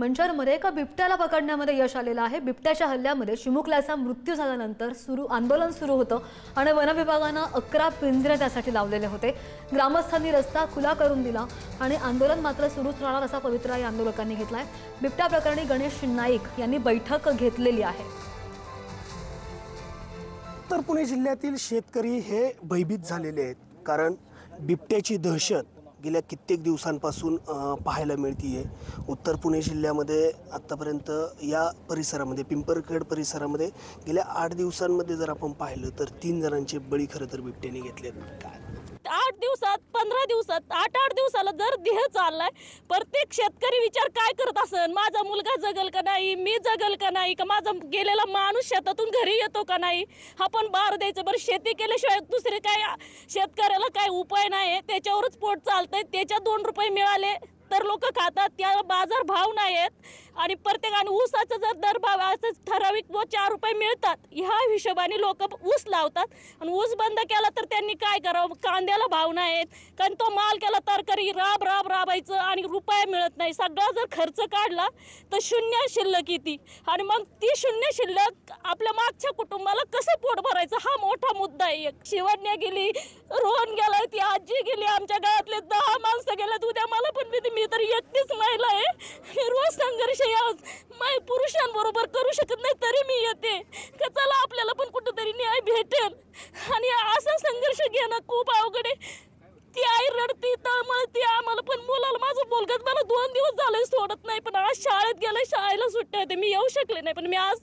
मंचरमध्ये एका बिबट्याला पकडण्यामध्ये यश आलेलं आहे। बिबट्याच्या हल्ल्यामध्ये चिमुकल्याचा मृत्यू झाल्यानंतर आंदोलन सुरू होतं आणि वन विभागानं 11 पिंजरे त्यासाठी लावलेले होते। ग्रामस्थांनी रस्ता खुला करून दिला आणि आंदोलन मात्र सुरूच राहणार असा पवित्रा या आंदोलकांनी घेतलाय। बिबट्या प्रकरणी गणेश नाईक यांनी बैठक घेतलेली आहे। उत्तर पुणे जिल्ह्यातील शेतकरी हे भयभीत झालेले आहेत, कारण बिबट्याची दहशत गेल्या कित्येक दिवसांपासून पाहायला मिळते। उत्तर पुणे जिल्ह्यामध्ये आत्तापर्यंत या परिसरामध्ये पिंपरखेड परिसरामध्ये गेल्या 8 दिवसांमध्ये जर आपण पाहिलं तर 3 जणांचे बळी खरं तर बिबट्याने घेतलेत। 8 दिवसात 15 दिवसात 8 दिवसाला जर देह चाललाय, प्रत्येक शेतकरी विचार काय करत असेल, माझा मुलगा जगल का नाही, मी जगल का नाही, का माझा गेलेला माणूस शेतातून घरी येतो का नाही, आपण बार द्यायचं। बरं शेती केल्याशिवाय दुसरे काय शेतकऱ्याला काय उपाय नाही, त्याच्यावरच पोट चालतंय। त्याच्या 2 रुपये मिळाले तर लोक खातात, त्या बाजार भाव नाहीत आणि प्रत्येकाने ऊसाचा जर दर भाव ठराविक 4 रुपये मिळतात, ह्या हिशोबाने लोक ऊस लावतात आणि ऊस बंद केला तर त्यांनी काय करावं, कांद्याला भाव नाहीत, कारण तो माल केला तरकारी राबायचं आणि रुपया मिळत नाही। सगळा जर खर्च काढला तर शून्य शिल्लक येते आणि मग ती शून्य शिल्लक आपल्या मागच्या कुटुंबाला कसं पोट भरायचं, हा मोठा मुद्दा आहे। एक शिवण्या गेली, रोहन गेलाय, ती आजी गेली, आमच्या गावातले 10 माणसं गेल्यात, उद्या मला पण मी तर एकटीच महिला आहे। रोज संघर्ष या पुरुषांबरोबर करू शकत नाही तरी मी येते का चला आपल्याला पण कुठेतरी न्याय भेटेल, आणि असा संघर्ष घेणं खूप अवघड आहे। ती आई रडती, तळमळती, आम्हाला पण मुलाला माझं मुलगाच मला 2 दिवस झाले सोडत नाही, पण आज शाळेत गेले, शाळेला सुट्ट्या होते, मी येऊ शकले नाही, पण मी आज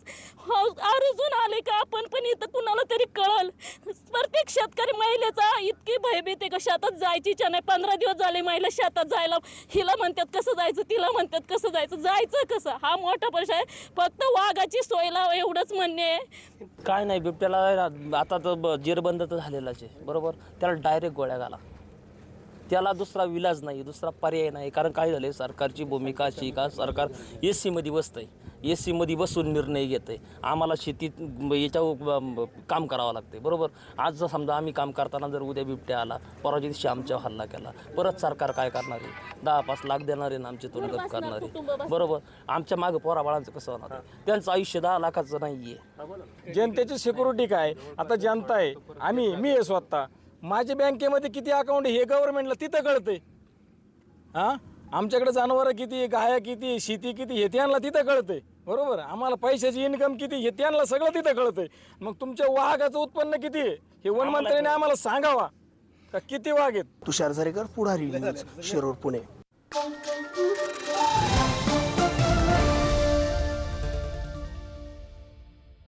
आरजून आले का आपण पण इथं कुणाला तरी कळल। प्रत्येक शेतकरी महिलेचा इतकी भयभीत आहे का शेतात जायची इच्छा नाही। 15 दिवस झाले महिला शेतात जायला, हिला म्हणतात कसं जायचं, तिला म्हणतात कसं जायचं कसं, हा मोठा प्रश्न आहे। फक्त वाघाची सोय लावा एवढंच म्हणणे आहे। काय नाही, बिबट्याला आता तर जेरबंद तर झालेलाच आहे, बरोबर। त्याला डायरेक्ट गोळ्या घाला, त्याला दुसरा विलाज नाही, दुसरा पर्याय नाही। कारण काय झालं, सरकारची भूमिका अशी का सरकार एससीमध्ये बसतं आहे, एससीमध्ये बसून निर्णय घेतं आहे। आम्हाला शेतीत याच्यावर काम करावं लागते, बरोबर। आज जर समजा आम्ही काम करताना जर उद्या बिबट्या आला, परवाच्या दिवशी आमच्यावर हल्ला केला, परत सरकार काय करणार आहे, 10-5 लाख देणार आहे ना आमचे तोंडगत करणार आहे, बरोबर। आमच्या मागं पोराबाळांचं कसं होणार आहे, त्यांचं आयुष्य 10 लाखाचं नाही आहे। जनतेची सिक्युरिटी काय, आता जनता आहे, मी आहे स्वतः, माझ्या बँकेमध्ये किती अकाउंट हे गव्हर्नमेंटला तिथं कळतंय। आमच्याकडे जनावरं किती, गाया किती, शेती किती हे त्यांना तिथं कळतंय, बरोबर। आम्हाला पैशाची इन्कम किती हे त्यांना सगळं तिथं कळतंय। मग तुमच्या वाघाचं उत्पन्न किती आहे हे वनमंत्र्याने आम्हाला सांगावा का, किती वाघ आहेत। तुषार झरेकर, पुढारी न्यूज, शिरूर, पुणे।